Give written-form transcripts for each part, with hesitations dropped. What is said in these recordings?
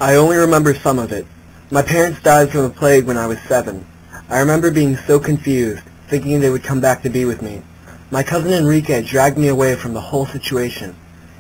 I only remember some of it. My parents died from the plague when I was 7. I remember being so confused, thinking they would come back to be with me. My cousin Enrique dragged me away from the whole situation.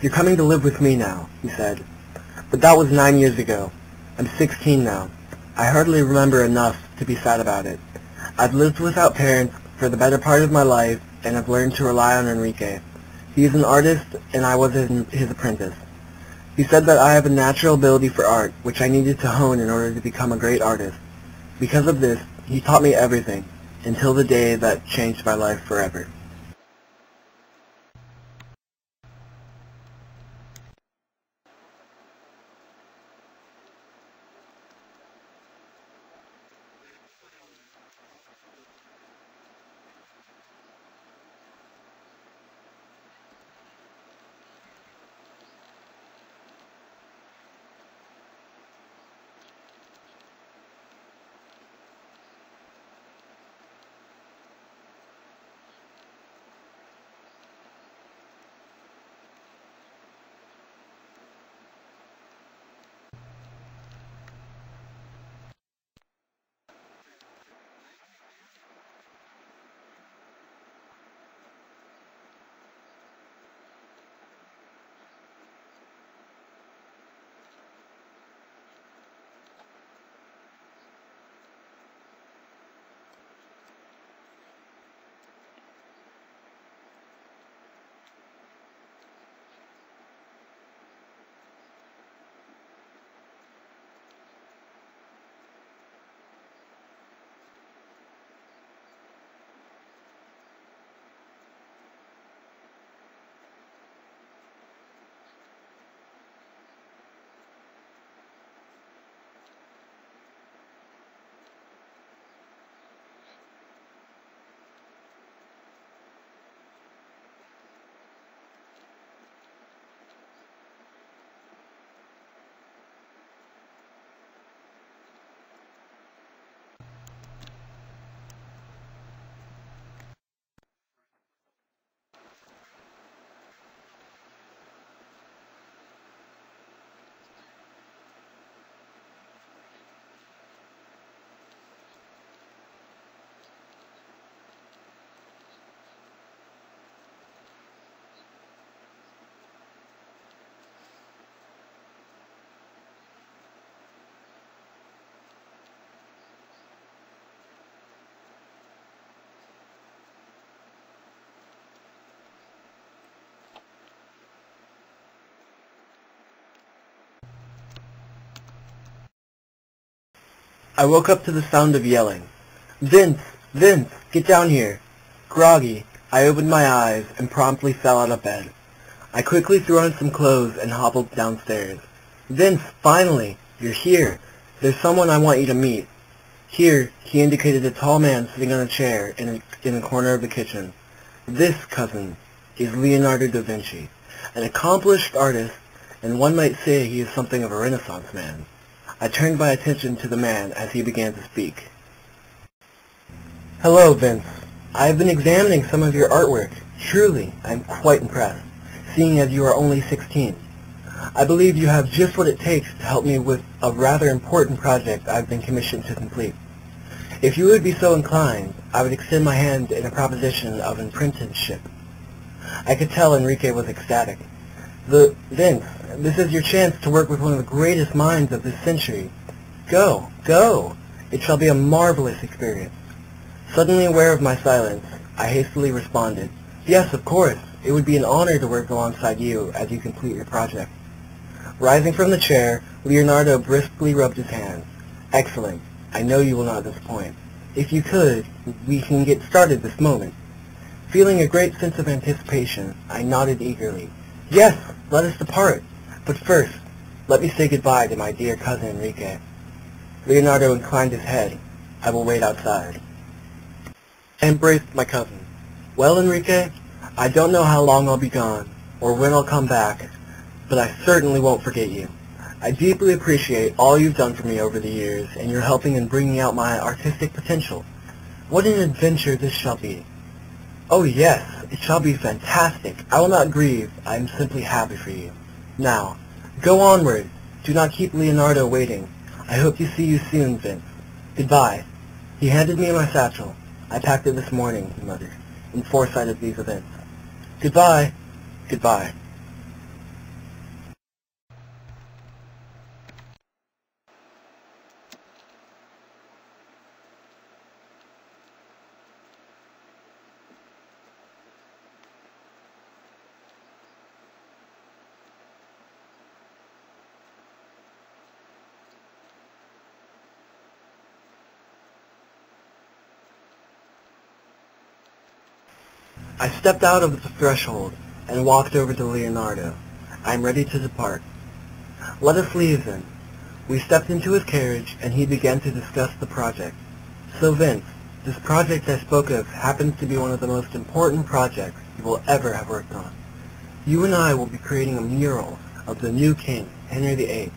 "You're coming to live with me now," he said. But that was 9 years ago. I'm 16 now. I hardly remember enough to be sad about it. I've lived without parents for the better part of my life, and I've learned to rely on Enrique. He is an artist, and I was his apprentice. He said that I have a natural ability for art, which I needed to hone in order to become a great artist. Because of this, he taught me everything, until the day that changed my life forever. I woke up to the sound of yelling. "Vince! Vince! Get down here!" Groggy, I opened my eyes and promptly fell out of bed. I quickly threw on some clothes and hobbled downstairs. "Vince, finally! You're here! There's someone I want you to meet." Here, he indicated a tall man sitting on a chair in a corner of the kitchen. "This, cousin, is Leonardo da Vinci, an accomplished artist, and one might say he is something of a Renaissance man." I turned my attention to the man as he began to speak. "Hello, Vince. I have been examining some of your artwork. Truly, I am quite impressed, seeing as you are only 16. I believe you have just what it takes to help me with a rather important project I've been commissioned to complete. If you would be so inclined, I would extend my hand in a proposition of an apprenticeship." I could tell Enrique was ecstatic. "Vince, this is your chance to work with one of the greatest minds of this century. Go, go! It shall be a marvelous experience." Suddenly aware of my silence, I hastily responded, "Yes, of course. It would be an honor to work alongside you as you complete your project." Rising from the chair, Leonardo briskly rubbed his hands. "Excellent. I know you will not disappoint. If you could, we can get started this moment." Feeling a great sense of anticipation, I nodded eagerly. "Yes, let us depart. But first, let me say goodbye to my dear cousin Enrique." Leonardo inclined his head. "I will wait outside." I embraced my cousin. "Well, Enrique, I don't know how long I'll be gone, or when I'll come back, but I certainly won't forget you. I deeply appreciate all you've done for me over the years, and your helping in bringing out my artistic potential. What an adventure this shall be." "Oh yes, it shall be fantastic. I will not grieve. I am simply happy for you. Now, go onward. Do not keep Leonardo waiting. I hope to see you soon, Vince. Goodbye. He handed me my satchel. I packed it this morning, he muttered, in foresight of these events. Goodbye. Goodbye. I stepped out of the threshold and walked over to Leonardo. I am ready to depart. Let us leave, then. We stepped into his carriage, and he began to discuss the project. So, Vince, this project I spoke of happens to be one of the most important projects you will ever have worked on. You and I will be creating a mural of the new king, Henry VIII.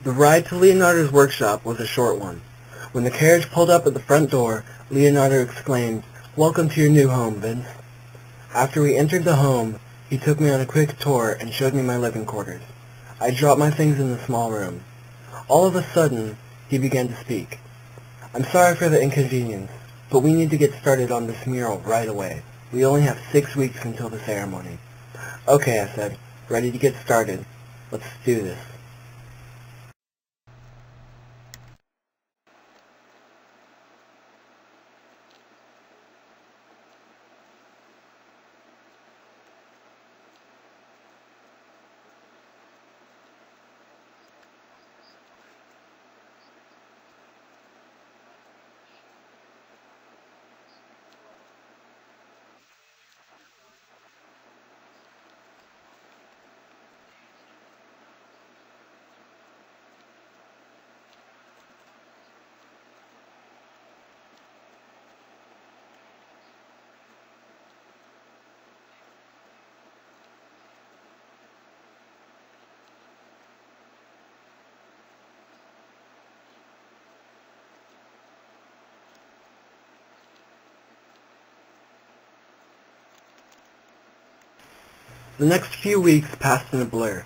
The ride to Leonardo's workshop was a short one. When the carriage pulled up at the front door, Leonardo exclaimed, "Welcome to your new home, Vince." After we entered the home, he took me on a quick tour and showed me my living quarters. I dropped my things in the small room. All of a sudden, he began to speak. "I'm sorry for the inconvenience, but we need to get started on this mural right away. We only have 6 weeks until the ceremony." "Okay," I said, ready to get started. "Let's do this." The next few weeks passed in a blur.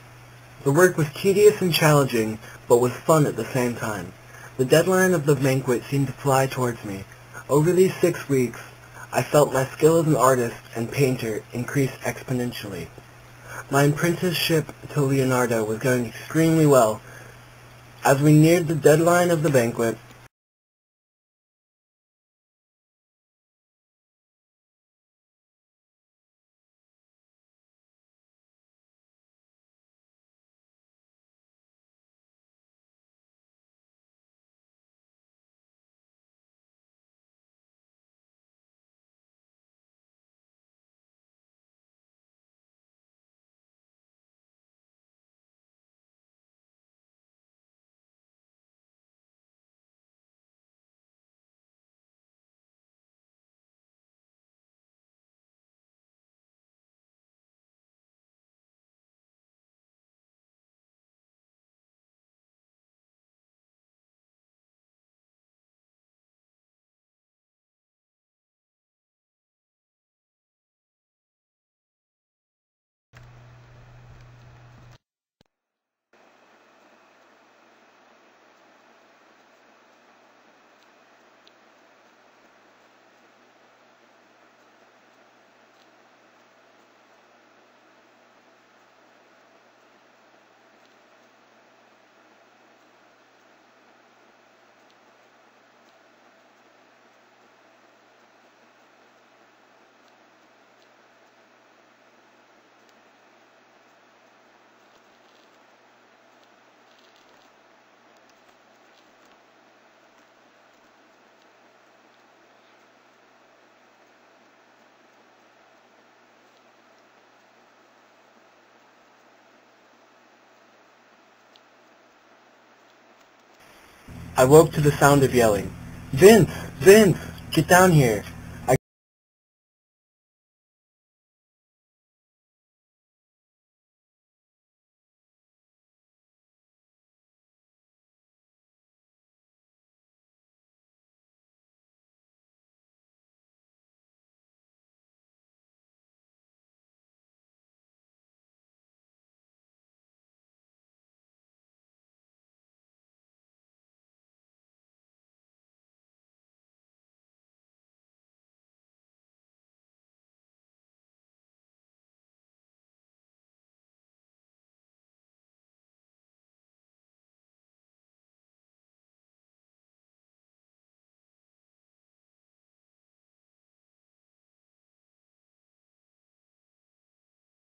The work was tedious and challenging, but was fun at the same time. The deadline of the banquet seemed to fly towards me. Over these 6 weeks, I felt my skill as an artist and painter increase exponentially. My apprenticeship to Leonardo was going extremely well. As we neared the deadline of the banquet, I woke to the sound of yelling. "Vince! Vince! Get down here!"